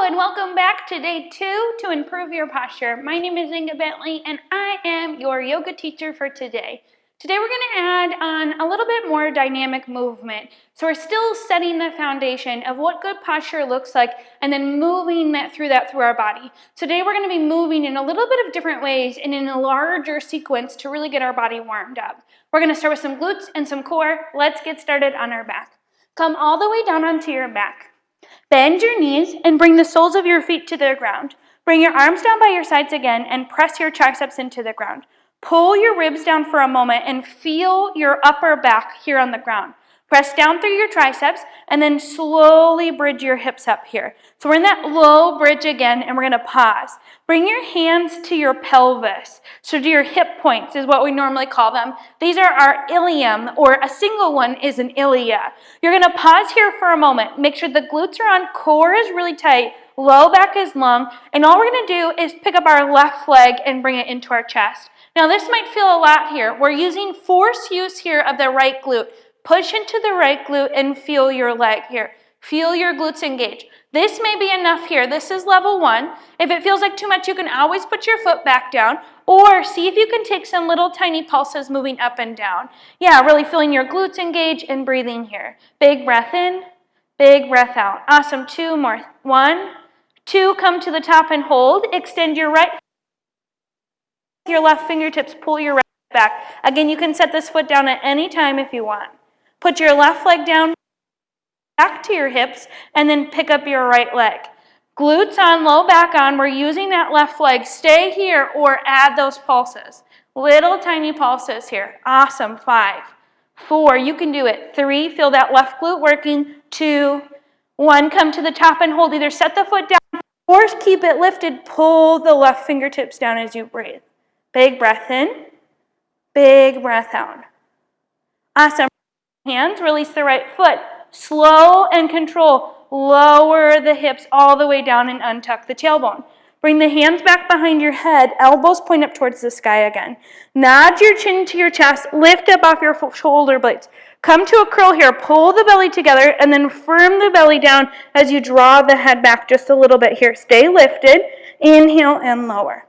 and welcome back to day 2 to improve your posture. My name is Inga Bentley and I am your yoga teacher for today. Today we're going to add on a little bit more dynamic movement. So we're still setting the foundation of what good posture looks like and then moving that through our body. Today we're going to be moving in a little bit of different ways and in a larger sequence to really get our body warmed up. We're going to start with some glutes and some core. Let's get started on our back. Come all the way down onto your back. Bend your knees and bring the soles of your feet to the ground. Bring your arms down by your sides again and press your triceps into the ground. Pull your ribs down for a moment and feel your upper back here on the ground. Press down through your triceps and then slowly bridge your hips up here. So we're in that low bridge again and we're going to pause. Bring your hands to your pelvis. So to your hip points is what we normally call them. These are our ilium, or a single one is an ilia. You're going to pause here for a moment. Make sure the glutes are on, core is really tight, low back is long, and all we're going to do is pick up our left leg and bring it into our chest. Now this might feel a lot here. We're using force use here of the right glute. Push into the right glute and feel your leg here. Feel your glutes engage. This may be enough here. This is level 1. If it feels like too much, you can always put your foot back down or see if you can take some little tiny pulses moving up and down. Yeah, really feeling your glutes engage and breathing here. Big breath in, big breath out. Awesome. 2 more. 1, 2, come to the top and hold. Extend your right, your left fingertips, pull your right back. Again, you can set this foot down at any time if you want. Put your left leg down, back to your hips, and then pick up your right leg. Glutes on, low back on. We're using that left leg. Stay here or add those pulses. Little tiny pulses here. Awesome. 5, 4, you can do it. 3, feel that left glute working. 2, 1, come to the top and hold. Either set the foot down or keep it lifted. Pull the left fingertips down as you breathe. Big breath in, big breath out. Awesome. Hands, release the right foot. Slow and control. Lower the hips all the way down and untuck the tailbone. Bring the hands back behind your head. Elbows point up towards the sky again. Nod your chin to your chest. Lift up off your shoulder blades. Come to a curl here. Pull the belly together and then firm the belly down as you draw the head back just a little bit here. Stay lifted. Inhale and lower.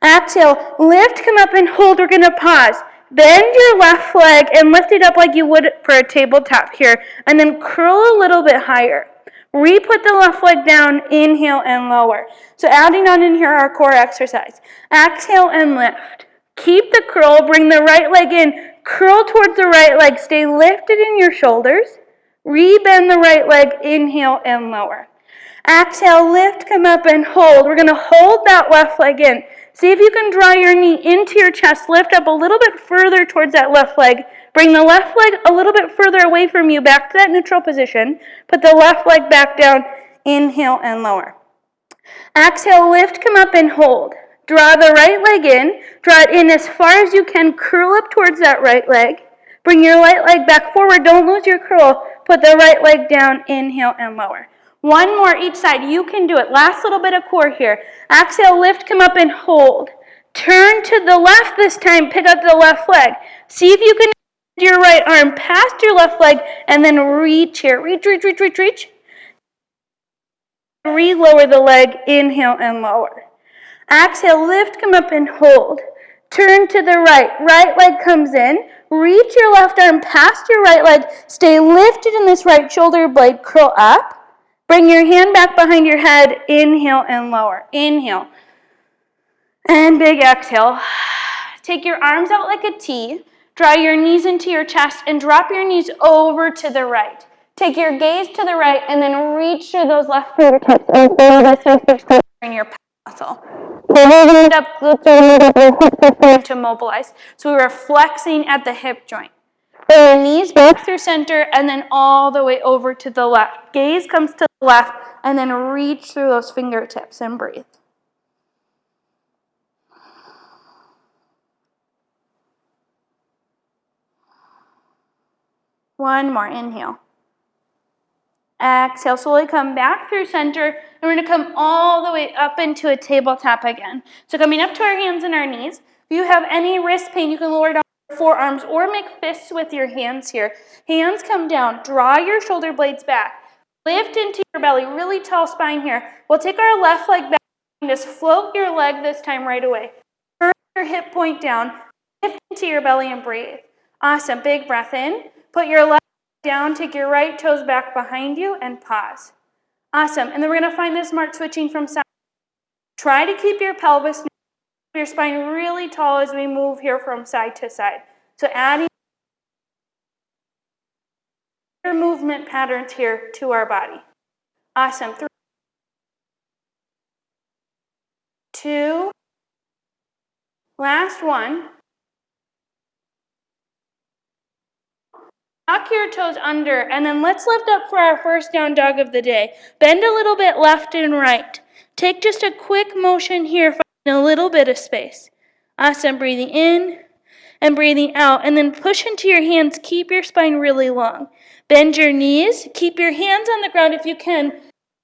Exhale. Lift, come up and hold. We're going to pause. Bend your left leg and lift it up like you would for a tabletop here. And then curl a little bit higher. Re-put the left leg down, inhale and lower. So adding on in here our core exercise. Exhale and lift. Keep the curl, bring the right leg in. Curl towards the right leg, stay lifted in your shoulders. Re-bend the right leg, inhale and lower. Exhale, lift, come up and hold. We're going to hold that left leg in. See if you can draw your knee into your chest. Lift up a little bit further towards that left leg. Bring the left leg a little bit further away from you, back to that neutral position. Put the left leg back down. Inhale and lower. Exhale, lift, come up and hold. Draw the right leg in. Draw it in as far as you can. Curl up towards that right leg. Bring your right leg back forward. Don't lose your curl. Put the right leg down. Inhale and lower. 1 more each side. You can do it. Last little bit of core here. Exhale, lift, come up and hold. Turn to the left this time. Pick up the left leg. See if you can extend your right arm past your left leg and then reach here. Reach, reach, reach, reach, reach. Re-lower the leg. Inhale and lower. Exhale, lift, come up and hold. Turn to the right. Right leg comes in. Reach your left arm past your right leg. Stay lifted in this right shoulder blade. Curl up. Bring your hand back behind your head. Inhale and lower. Inhale. And big exhale. Take your arms out like a T. Draw your knees into your chest and drop your knees over to the right. Take your gaze to the right and then reach through those left fingertips and feel this in your muscle. Hold up, glutes to mobilize. So we were flexing at the hip joint. Bring your knees back through center and then all the way over to the left. Gaze comes to the left and then reach through those fingertips and breathe. One more, inhale. Exhale, slowly come back through center, and we're going to come all the way up into a tabletop again. So coming up to our hands and our knees. If you have any wrist pain, you can lower down your forearms or make fists with your hands here. Hands come down, draw your shoulder blades back. Lift into your belly, really tall spine here. We'll take our left leg back and just float your leg this time right away. Turn your hip point down, lift into your belly and breathe. Awesome, big breath in. Put your left leg down, take your right toes back behind you and pause. Awesome, and then we're gonna find this smart switching from side. Try to keep your pelvis, your spine really tall as we move here from side to side. So adding your movement patterns here to our body. Awesome. 3, 2, last one. Tuck your toes under, and then let's lift up for our first down dog of the day. Bend a little bit left and right. Take just a quick motion here, finding a little bit of space. Awesome. Breathing in and breathing out, and then push into your hands. Keep your spine really long. Bend your knees. Keep your hands on the ground if you can.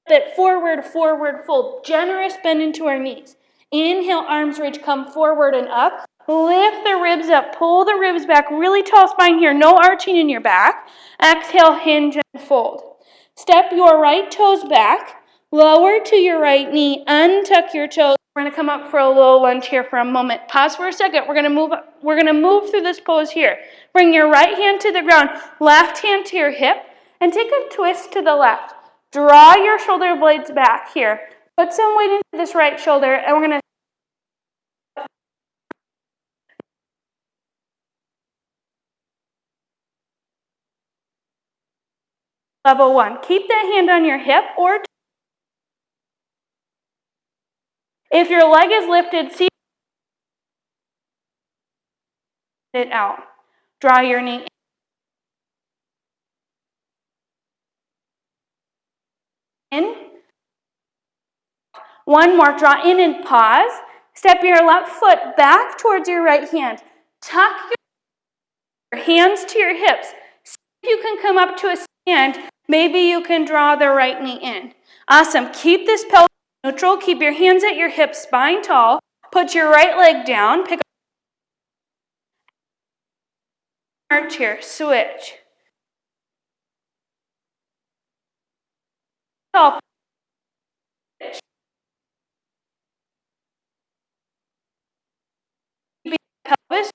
That forward, forward fold. Generous bend into our knees. Inhale, arms reach, come forward and up. Lift the ribs up, pull the ribs back, really tall spine here, no arching in your back. Exhale, hinge and fold. Step your right toes back, lower to your right knee, untuck your toes. We're gonna come up for a low lunge here for a moment. Pause for a second, we're gonna move through this pose here. Bring your right hand to the ground, left hand to your hip, and take a twist to the left. Draw your shoulder blades back here. Put some weight into this right shoulder, and we're gonna level 1. Keep that hand on your hip, or if your leg is lifted, see it out. Draw your knee in. One more, draw in and pause. Step your left foot back towards your right hand. Tuck your hands to your hips. See if you can come up to a stand. Maybe you can draw the right knee in. Awesome. Keep this pelvis neutral. Keep your hands at your hips, spine tall. Put your right leg down. Pick up arch here. Switch. Tall. Pelvis.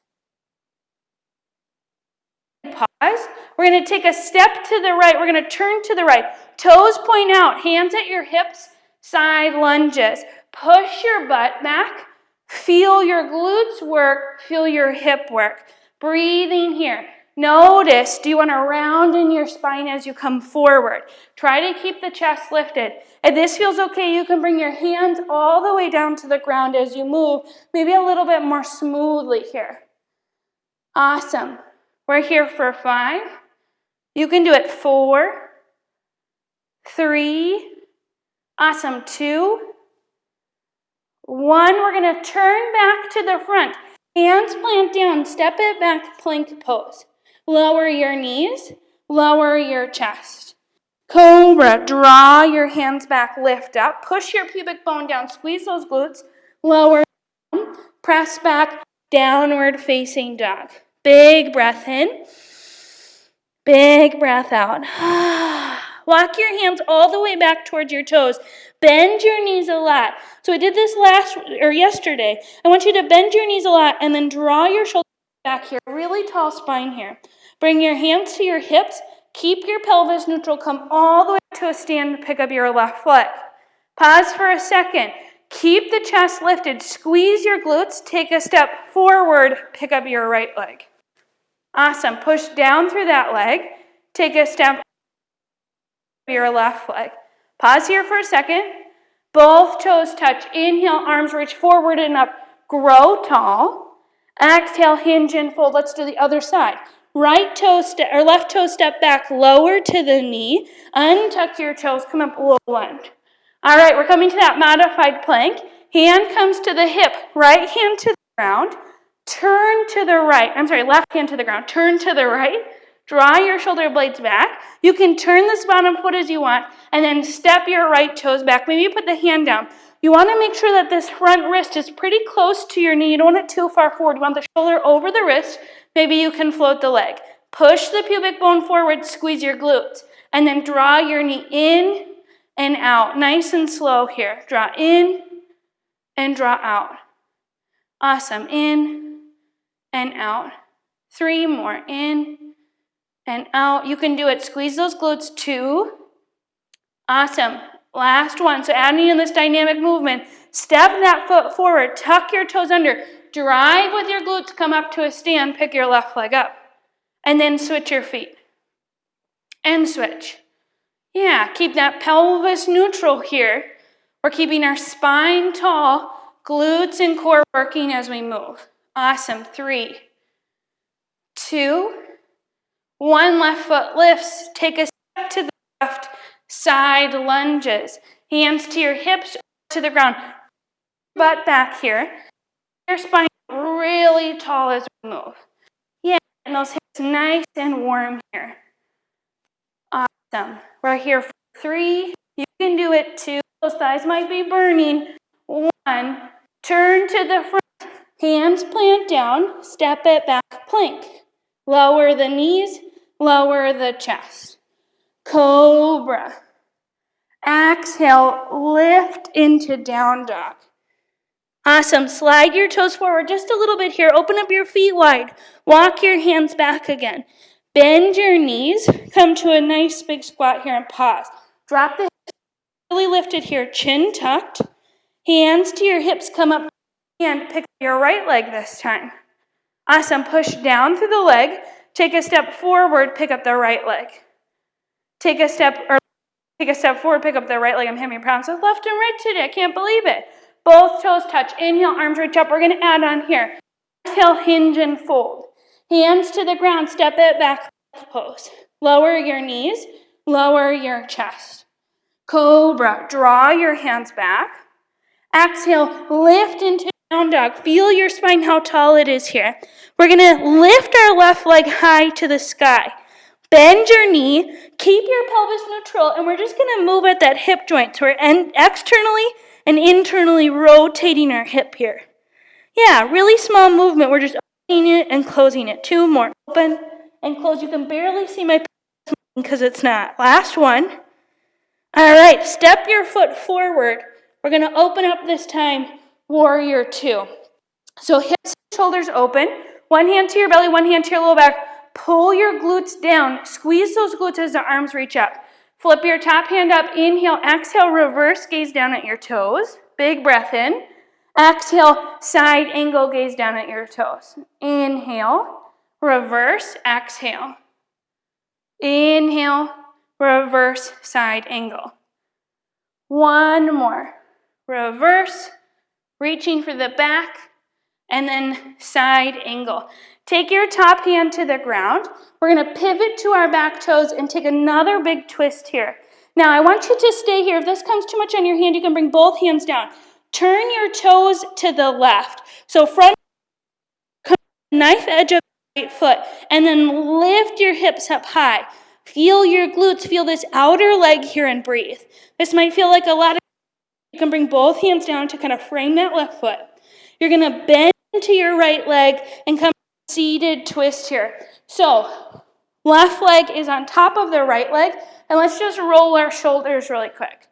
Pause. We're going to take a step to the right. We're going to turn to the right. Toes point out. Hands at your hips. Side lunges. Push your butt back. Feel your glutes work. Feel your hip work. Breathing here. Notice, do you want to round in your spine as you come forward? Try to keep the chest lifted. If this feels okay, you can bring your hands all the way down to the ground as you move. Maybe a little bit more smoothly here. Awesome. We're here for 5. You can do it 4, 3, awesome, 2, 1. We're going to turn back to the front. Hands plant down, step it back, plank pose. Lower your knees, lower your chest. Cobra, draw your hands back, lift up, push your pubic bone down, squeeze those glutes, lower down, press back, downward facing dog. Big breath in, big breath out. Walk your hands all the way back towards your toes. Bend your knees a lot. So I did this yesterday. I want you to bend your knees a lot and then draw your shoulders back here. Really tall spine here. Bring your hands to your hips. Keep your pelvis neutral. Come all the way to a stand to pick up your left foot. Pause for a second. Keep the chest lifted. Squeeze your glutes. Take a step forward. Pick up your right leg. Awesome. Push down through that leg. Take a step your left leg. Pause here for a second. Both toes touch. Inhale, arms reach forward and up. Grow tall. Exhale, hinge and fold. Let's do the other side. Right toe or left toe step back, lower to the knee. Untuck your toes, come up low lunge. All right, we're coming to that modified plank. Hand comes to the hip, right hand to the ground. Turn to the right. Left hand to the ground. Turn to the right. Draw your shoulder blades back. You can turn this bottom foot as you want, and then step your right toes back. Maybe you put the hand down. You want to make sure that this front wrist is pretty close to your knee. You don't want it too far forward. You want the shoulder over the wrist. Maybe you can float the leg. Push the pubic bone forward, squeeze your glutes. And then draw your knee in and out. Nice and slow here. Draw in and draw out. Awesome. In and out. 3 more. In and out. You can do it. Squeeze those glutes. 2. Awesome. Last one. So adding in this dynamic movement. Step that foot forward. Tuck your toes under. Drive with your glutes. Come up to a stand. Pick your left leg up. And then switch your feet. And switch. Yeah, keep that pelvis neutral here. We're keeping our spine tall. Glutes and core working as we move. Awesome. 3, 2, 1. Left foot lifts. Take a step to the left. Side lunges. Hands to your hips, to the ground. Butt back here. Your spine really tall as we move. Yeah, and those hips nice and warm here. Awesome. We're here for 3. You can do it 2. Those thighs might be burning. 1. Turn to the front. Hands plant down. Step it back. Plank. Lower the knees. Lower the chest. Cobra. Exhale. Lift into down dog. Awesome. Slide your toes forward just a little bit here. Open up your feet wide. Walk your hands back again. Bend your knees. Come to a nice big squat here and pause. Drop the hips really lifted here. Chin tucked. Hands to your hips. Come up and pick up your right leg this time. Awesome. Push down through the leg. Take a step forward. Pick up the right leg. Take a step forward. Pick up the right leg. I'm having problems with left and right today. I can't believe it. Both toes touch. Inhale, arms reach up. We're going to add on here. Exhale, hinge and fold. Hands to the ground. Step it back. Pose. Lower your knees. Lower your chest. Cobra. Draw your hands back. Exhale, lift into down dog. Feel your spine, how tall it is here. We're going to lift our left leg high to the sky. Bend your knee. Keep your pelvis neutral. And we're just going to move at that hip joint. So we're externally and internally rotating our hip here. Yeah, really small movement. We're just opening it and closing it. 2 more. Open and close. You can barely see my pelvis because it's not. Last one. All right, step your foot forward. We're going to open up this time, warrior 2. So hips and shoulders open. One hand to your belly, one hand to your low back. Pull your glutes down. Squeeze those glutes as the arms reach up. Flip your top hand up. Inhale, exhale, reverse, gaze down at your toes. Big breath in. Exhale, side angle, gaze down at your toes. Inhale, reverse, exhale. Inhale, reverse, side angle. 1 more. Reverse, reaching for the back, and then side angle. Take your top hand to the ground. We're going to pivot to our back toes and take another big twist here. Now, I want you to stay here. If this comes too much on your hand, you can bring both hands down. Turn your toes to the left. So front, knife edge of the right foot, and then lift your hips up high. Feel your glutes. Feel this outer leg here and breathe. This might feel like a lot of. You can bring both hands down to kind of frame that left foot. You're going to bend to your right leg and come to a seated twist here. So left leg is on top of the right leg, and let's just roll our shoulders really quick.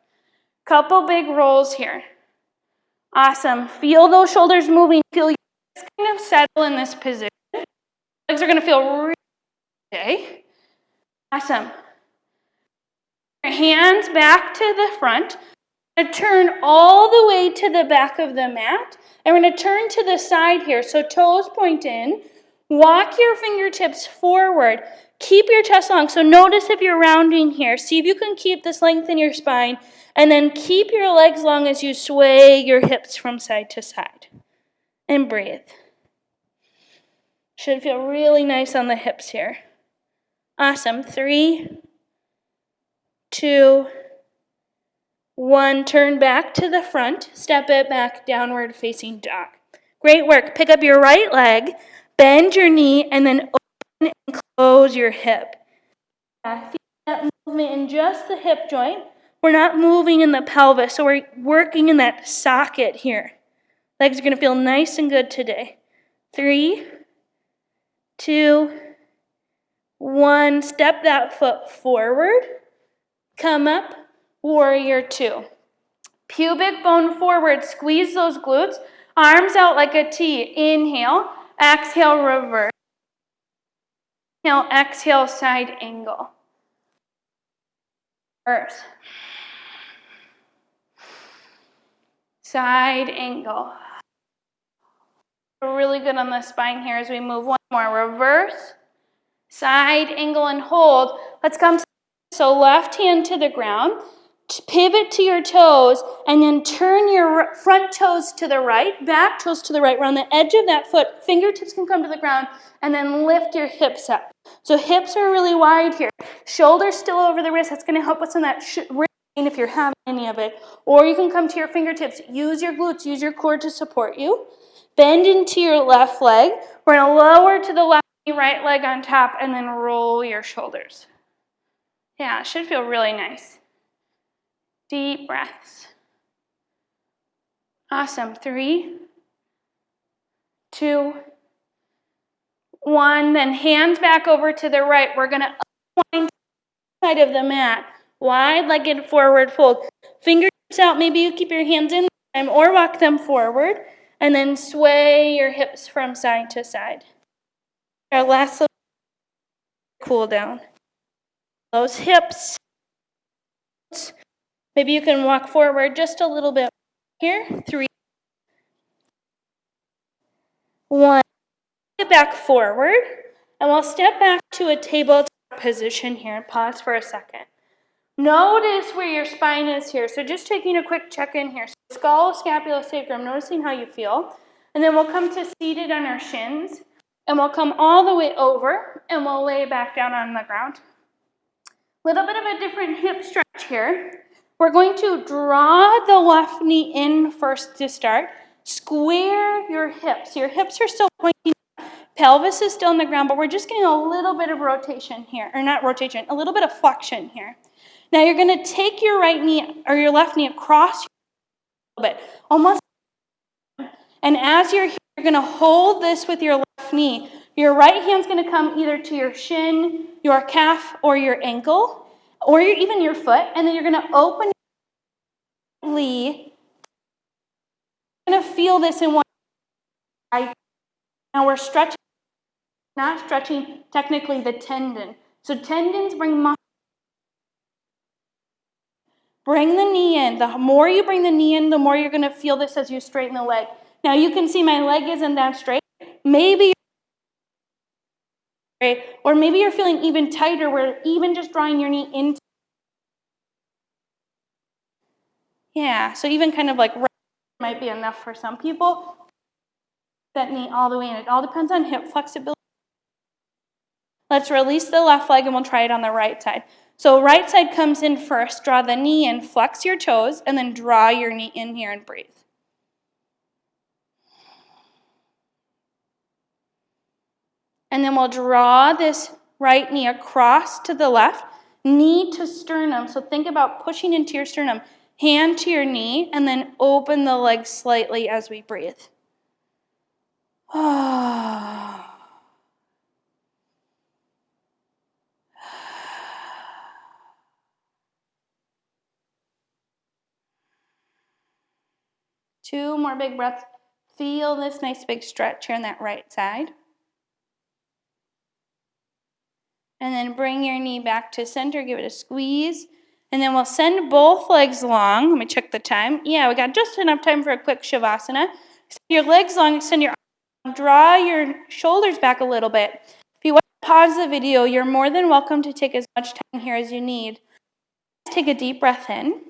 Couple big rolls here. Awesome. Feel those shoulders moving. Feel your legs kind of settle in this position. Legs are going to feel really okay. Awesome. Your hands back to the front. We're going to turn all the way to the back of the mat. And we're going to turn to the side here. So toes point in. Walk your fingertips forward. Keep your chest long. So notice if you're rounding here. See if you can keep this length in your spine. And then keep your legs long as you sway your hips from side to side. And breathe. Should feel really nice on the hips here. Awesome. 3, 2, 1. Turn back to the front. Step it back, downward facing dog. Great work. Pick up your right leg. Bend your knee. And then open and close your hip. Feel that movement in just the hip joint. We're not moving in the pelvis, so we're working in that socket here. Legs are going to feel nice and good today. 3, 2, 1. Step that foot forward. come up, warrior two. Pubic bone forward, squeeze those glutes, arms out like a T. Inhale, exhale, reverse. Inhale, exhale, side angle. Reverse. Side angle. We're really good on the spine here as we move. One more. Reverse, side angle, and hold. Let's come to, so left hand to the ground, pivot to your toes, and then turn your front toes to the right, back toes to the right. We're on the edge of that foot. Fingertips can come to the ground, and then lift your hips up. So hips are really wide here. Shoulders still over the wrist. That's going to help us in that wrist pain if you're having any of it. Or you can come to your fingertips. Use your glutes. Use your core to support you. Bend into your left leg. We're going to lower to the left knee, right leg on top, and then roll your shoulders. Yeah, it should feel really nice. Deep breaths. Awesome. 3, 2, 1. Then hands back over to the right. We're going to unwind to the side of the mat. Wide-legged forward fold. Fingertips out. Maybe you keep your hands in time or walk them forward. And then sway your hips from side to side. Our last little cool down. Those hips. Maybe you can walk forward just a little bit here. 3, 1. Get back forward. And we'll step back to a tabletop position here. Pause for a second. Notice where your spine is here. So just taking a quick check-in here. So skull, scapula, sacrum, noticing how you feel. And then we'll come to seated on our shins. And we'll come all the way over. And we'll lay back down on the ground. Little bit of a different hip stretch here. We're going to draw the left knee in first to start. Square your hips. Your hips are still pointing. Pelvis is still on the ground, but we're just getting a little bit of rotation here. Or not rotation, a little bit of flexion here. Now you're going to take your right knee or your left knee across a little bit, almost. And as you're here, you're going to hold this with your left knee. Your right hand's going to come either to your shin, your calf, or your ankle, or even your foot. And then you're going to open your knee. You're going to feel this in one side. Now we're stretching, not stretching technically the tendon. So tendons bring muscle. Bring the knee in. The more you bring the knee in, the more you're going to feel this as you straighten the leg. Now you can see my leg isn't that straight. Maybe you're straight, or maybe you're feeling even tighter where even just drawing your knee into. Yeah, so even kind of like right might be enough for some people. That knee all the way in. It all depends on hip flexibility. Let's release the left leg and we'll try it on the right side. So right side comes in first. Draw the knee in, flex your toes, and then draw your knee in here and breathe. And then we'll draw this right knee across to the left, knee to sternum. So think about pushing into your sternum. Hand to your knee, and then open the leg slightly as we breathe. Two more big breaths. Feel this nice big stretch here on that right side. And then bring your knee back to center. Give it a squeeze. And then we'll send both legs long. Let me check the time. Yeah, we got just enough time for a quick Shavasana. Extend your legs long. Extend your arms. Draw your shoulders back a little bit. If you want to pause the video, you're more than welcome to take as much time here as you need. Take a deep breath in.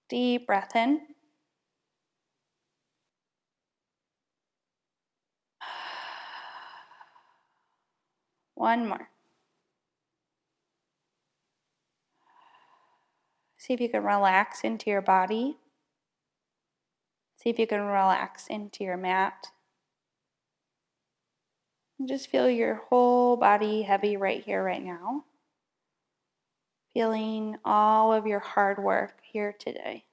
Deep breath in. One more. See if you can relax into your body. See if you can relax into your mat. And just feel your whole body heavy right here, right now. Feeling all of your hard work here today.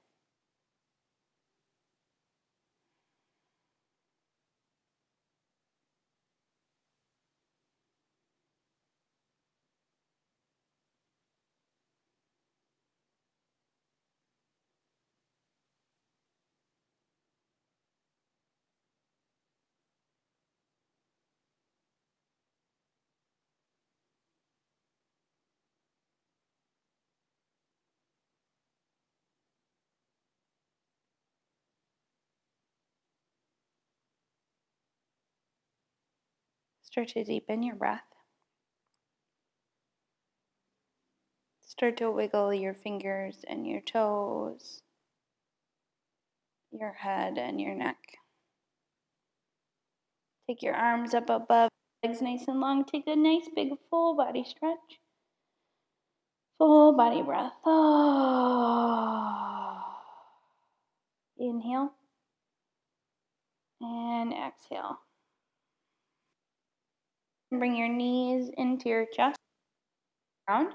Start to deepen your breath. Start to wiggle your fingers and your toes, your head and your neck. Take your arms up above, legs nice and long. Take a nice big full body stretch. Full body breath. Inhale and exhale. Bring your knees into your chest, down,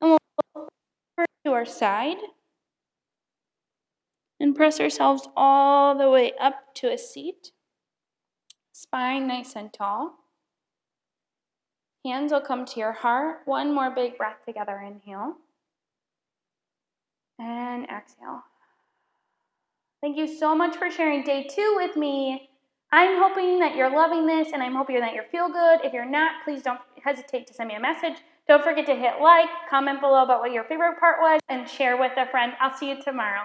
and we'll look to our side and press ourselves all the way up to a seat. Spine nice and tall. Hands will come to your heart. One more big breath together. Inhale and exhale. Thank you so much for sharing day 2 with me. I'm hoping that you're loving this, and I'm hoping that you feel good. If you're not, please don't hesitate to send me a message. Don't forget to hit like, comment below about what your favorite part was, and share with a friend. I'll see you tomorrow.